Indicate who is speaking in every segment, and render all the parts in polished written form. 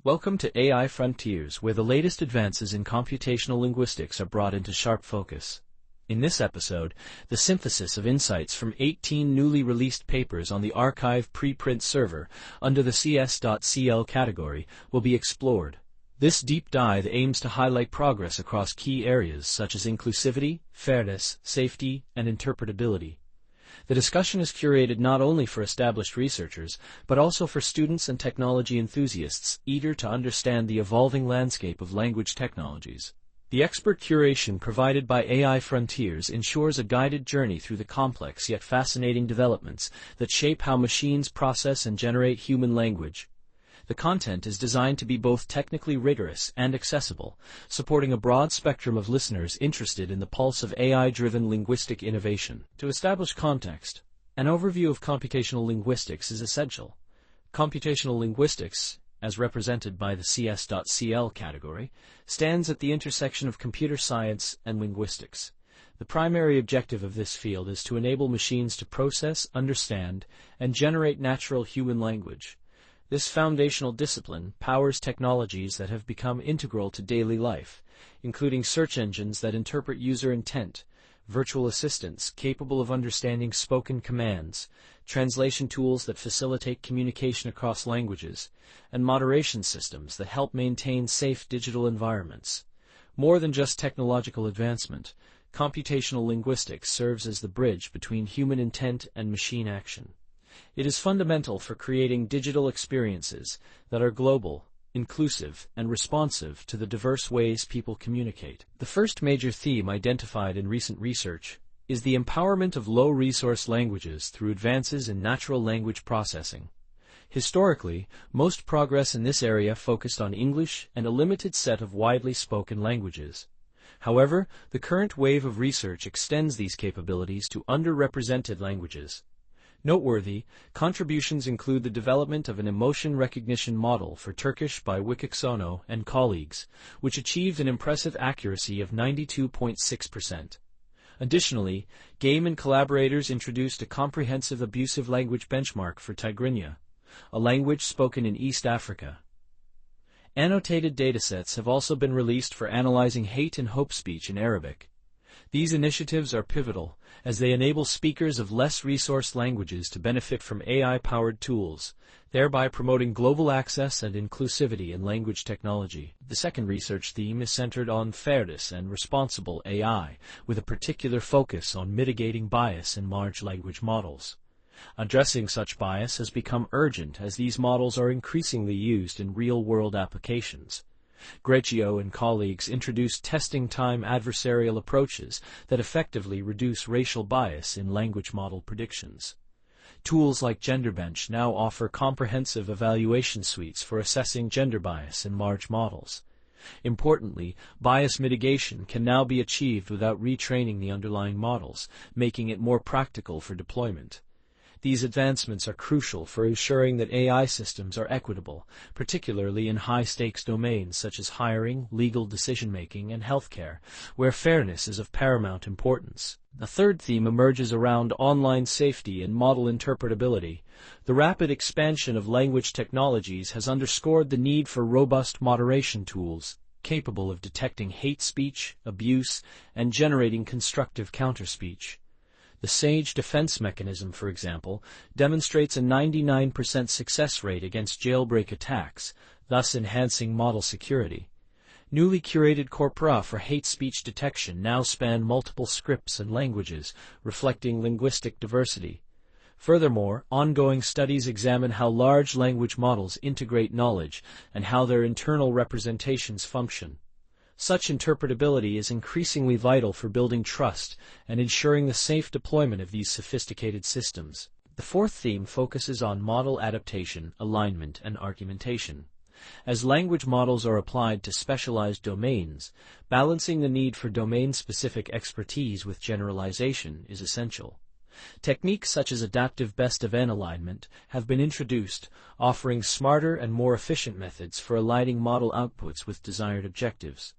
Speaker 1: Welcome to AI Frontiers, where the latest advances in computational linguistics are brought into sharp focus. In this episode, the synthesis of insights from 18 newly released papers on the arXiv preprint server under the cs.CL category will be explored. This deep dive aims to highlight progress across key areas such as inclusivity, fairness, safety, and interpretability. The discussion is curated not only for established researchers, but also for students and technology enthusiasts eager to understand the evolving landscape of language technologies. The expert curation provided by AI Frontiers ensures a guided journey through the complex yet fascinating developments that shape how machines process and generate human language. The content is designed to be both technically rigorous and accessible, supporting a broad spectrum of listeners interested in the pulse of AI-driven linguistic innovation. To establish context, an overview of computational linguistics is essential. Computational linguistics, as represented by the cs.CL category, stands at the intersection of computer science and linguistics. The primary objective of this field is to enable machines to process, understand, and generate natural human language. This foundational discipline powers technologies that have become integral to daily life, including search engines that interpret user intent, virtual assistants capable of understanding spoken commands, translation tools that facilitate communication across languages, and moderation systems that help maintain safe digital environments. More than just technological advancement, computational linguistics serves as the bridge between human intent and machine action. It is fundamental for creating digital experiences that are global, inclusive, and responsive to the diverse ways people communicate. The first major theme identified in recent research is the empowerment of low-resource languages through advances in natural language processing. Historically, most progress in this area focused on English and a limited set of widely spoken languages. However, the current wave of research extends these capabilities to underrepresented languages. Noteworthy contributions include the development of an emotion recognition model for Turkish by Wikiksono and colleagues, which achieved an impressive accuracy of 92.6%. Additionally, Game and collaborators introduced a comprehensive abusive language benchmark for Tigrinya, a language spoken in East Africa. Annotated datasets have also been released for analyzing hate and hope speech in Arabic. These initiatives are pivotal, as they enable speakers of less resourced languages to benefit from AI-powered tools, thereby promoting global access and inclusivity in language technology. The second research theme is centered on fairness and responsible AI, with a particular focus on mitigating bias in large language models. Addressing such bias has become urgent as these models are increasingly used in real-world applications. Greggio and colleagues introduced testing-time adversarial approaches that effectively reduce racial bias in language model predictions. Tools like GenderBench now offer comprehensive evaluation suites for assessing gender bias in large models. Importantly, bias mitigation can now be achieved without retraining the underlying models, making it more practical for deployment. These advancements are crucial for ensuring that AI systems are equitable, particularly in high-stakes domains such as hiring, legal decision-making, and healthcare, where fairness is of paramount importance. A third theme emerges around online safety and model interpretability. The rapid expansion of language technologies has underscored the need for robust moderation tools, capable of detecting hate speech, abuse, and generating constructive counterspeech. The SAGE defense mechanism, for example, demonstrates a 99% success rate against jailbreak attacks, thus enhancing model security. Newly curated corpora for hate speech detection now span multiple scripts and languages, reflecting linguistic diversity. Furthermore, ongoing studies examine how large language models integrate knowledge and how their internal representations function. Such interpretability is increasingly vital for building trust and ensuring the safe deployment of these sophisticated systems. The fourth theme focuses on model adaptation, alignment, and argumentation. As language models are applied to specialized domains, balancing the need for domain-specific expertise with generalization is essential. Techniques such as adaptive best-of-n alignment have been introduced, offering smarter and more efficient methods for aligning model outputs with desired objectives.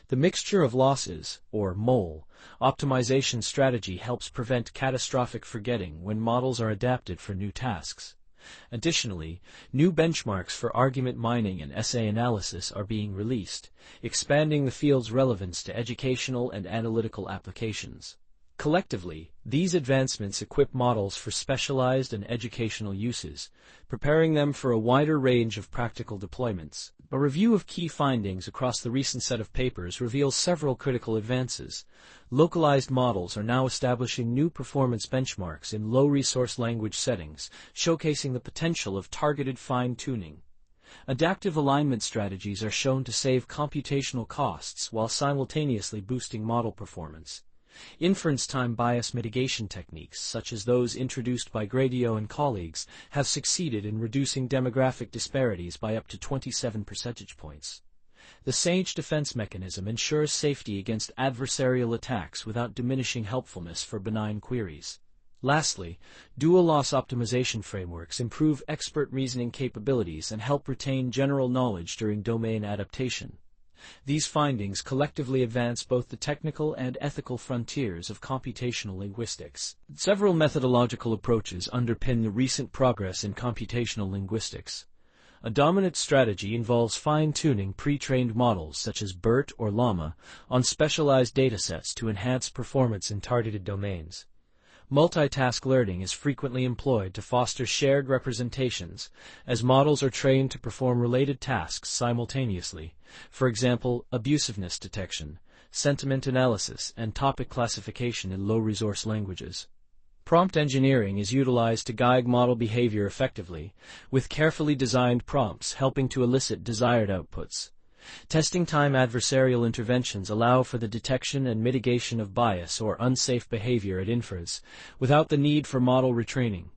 Speaker 1: The mixture of losses, or MOL, optimization strategy helps prevent catastrophic forgetting when models are adapted for new tasks. Additionally, new benchmarks for argument mining and essay analysis are being released, expanding the field's relevance to educational and analytical applications. Collectively, these advancements equip models for specialized and educational uses, preparing them for a wider range of practical deployments. A review of key findings across the recent set of papers reveals several critical advances. Localized models are now establishing new performance benchmarks in low-resource language settings, showcasing the potential of targeted fine-tuning. Adaptive alignment strategies are shown to save computational costs while simultaneously boosting model performance. Inference time bias mitigation techniques, such as those introduced by Gradio and colleagues, have succeeded in reducing demographic disparities by up to 27 percentage points. The SAGE defense mechanism ensures safety against adversarial attacks without diminishing helpfulness for benign queries. Lastly, dual loss optimization frameworks improve expert reasoning capabilities and help retain general knowledge during domain adaptation. These findings collectively advance both the technical and ethical frontiers of computational linguistics. Several methodological approaches underpin the recent progress in computational linguistics. A dominant strategy involves fine-tuning pre-trained models such as BERT or Llama on specialized datasets to enhance performance in targeted domains. Multitask learning is frequently employed to foster shared representations, as models are trained to perform related tasks simultaneously, for example, abusiveness detection, sentiment analysis, and topic classification in low-resource languages. Prompt engineering is utilized to guide model behavior effectively, with carefully designed prompts helping to elicit desired outputs. Testing time adversarial interventions allow for the detection and mitigation of bias or unsafe behavior at inference, without the need for model retraining.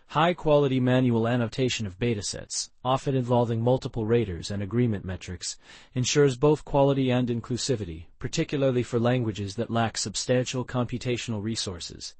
Speaker 1: High-quality manual annotation of datasets, often involving multiple raters and agreement metrics, ensures both quality and inclusivity, particularly for languages that lack substantial computational resources.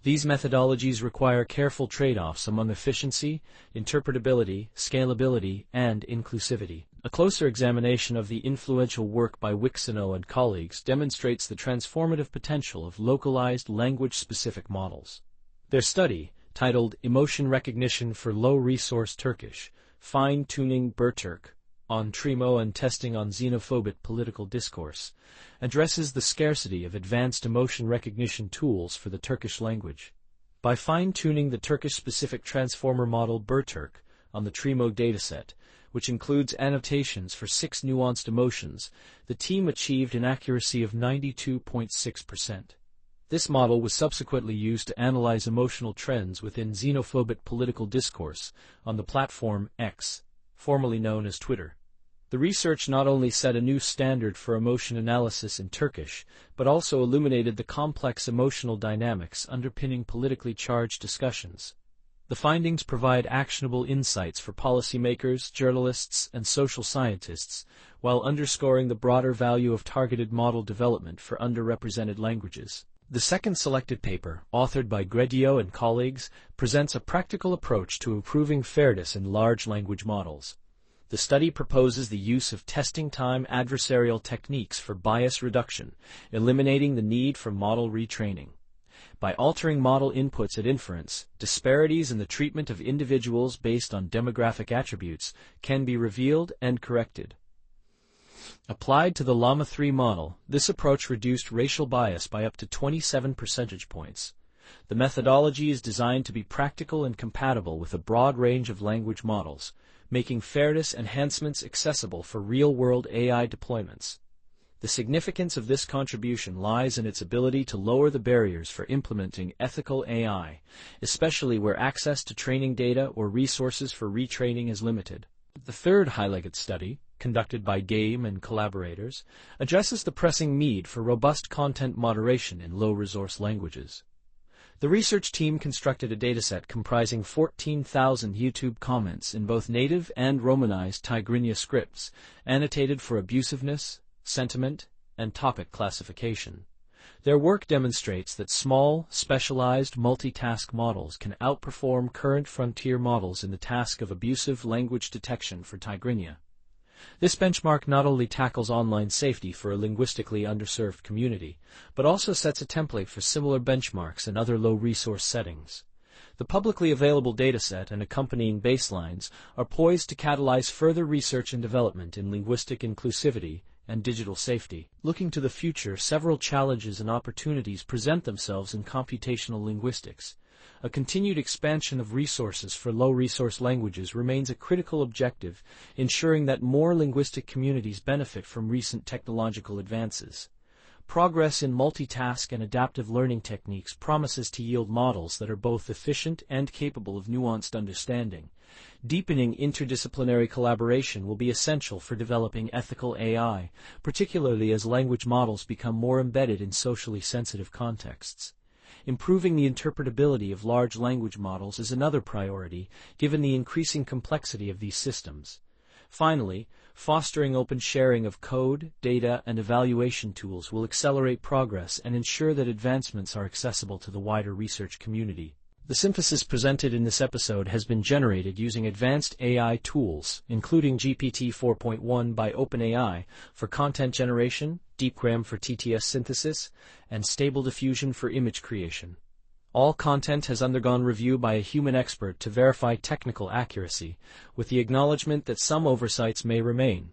Speaker 1: These methodologies require careful trade-offs among efficiency, interpretability, scalability, and inclusivity. A closer examination of the influential work by Wixino and colleagues demonstrates the transformative potential of localized language-specific models. Their study, titled Emotion Recognition for Low-Resource Turkish, Fine-Tuning BERTurk, on Trimo and Testing on Xenophobic Political Discourse, addresses the scarcity of advanced emotion recognition tools for the Turkish language. By fine-tuning the Turkish-specific transformer model BERTurk on the Trimo dataset, which includes annotations for 6 nuanced emotions, the team achieved an accuracy of 92.6%. This model was subsequently used to analyze emotional trends within xenophobic political discourse on the platform X, formerly known as Twitter. The research not only set a new standard for emotion analysis in Turkish, but also illuminated the complex emotional dynamics underpinning politically charged discussions. The findings provide actionable insights for policymakers, journalists, and social scientists, while underscoring the broader value of targeted model development for underrepresented languages. The second selected paper, authored by Gradio and colleagues, presents a practical approach to improving fairness in large language models. The study proposes the use of testing time adversarial techniques for bias reduction, eliminating the need for model retraining. By altering model inputs at inference, disparities in the treatment of individuals based on demographic attributes can be revealed and corrected. Applied to the Llama 3 model, this approach reduced racial bias by up to 27 percentage points. The methodology is designed to be practical and compatible with a broad range of language models, making fairness enhancements accessible for real-world AI deployments. The significance of this contribution lies in its ability to lower the barriers for implementing ethical AI, especially where access to training data or resources for retraining is limited. The third highlighted study, conducted by Game and collaborators, addresses the pressing need for robust content moderation in low-resource languages. The research team constructed a dataset comprising 14,000 YouTube comments in both native and Romanized Tigrinya scripts, annotated for abusiveness, sentiment, and topic classification. Their work demonstrates that small, specialized multitask models can outperform current frontier models in the task of abusive language detection for Tigrinya. This benchmark not only tackles online safety for a linguistically underserved community, but also sets a template for similar benchmarks in other low-resource settings. The publicly available dataset and accompanying baselines are poised to catalyze further research and development in linguistic inclusivity and digital safety. Looking to the future, several challenges and opportunities present themselves in computational linguistics. A continued expansion of resources for low-resource languages remains a critical objective, ensuring that more linguistic communities benefit from recent technological advances. Progress in multitask and adaptive learning techniques promises to yield models that are both efficient and capable of nuanced understanding. Deepening interdisciplinary collaboration will be essential for developing ethical AI, particularly as language models become more embedded in socially sensitive contexts. Improving the interpretability of large language models is another priority, given the increasing complexity of these systems. Finally, fostering open sharing of code, data, and evaluation tools will accelerate progress and ensure that advancements are accessible to the wider research community. The synthesis presented in this episode has been generated using advanced AI tools, including GPT-4.1 by OpenAI for content generation, DeepGram for TTS synthesis, and Stable Diffusion for image creation. All content has undergone review by a human expert to verify technical accuracy, with the acknowledgement that some oversights may remain.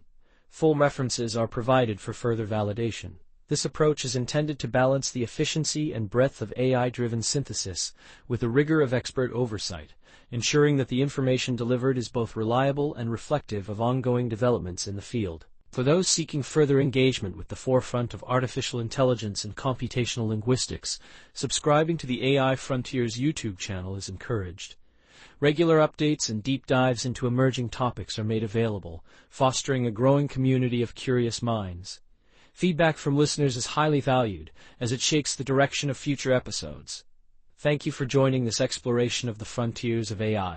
Speaker 1: Full references are provided for further validation. This approach is intended to balance the efficiency and breadth of AI-driven synthesis with the rigor of expert oversight, ensuring that the information delivered is both reliable and reflective of ongoing developments in the field. For those seeking further engagement with the forefront of artificial intelligence and computational linguistics, subscribing to the AI Frontiers YouTube channel is encouraged. Regular updates and deep dives into emerging topics are made available, fostering a growing community of curious minds. Feedback from listeners is highly valued, as it shapes the direction of future episodes. Thank you for joining this exploration of the frontiers of AI.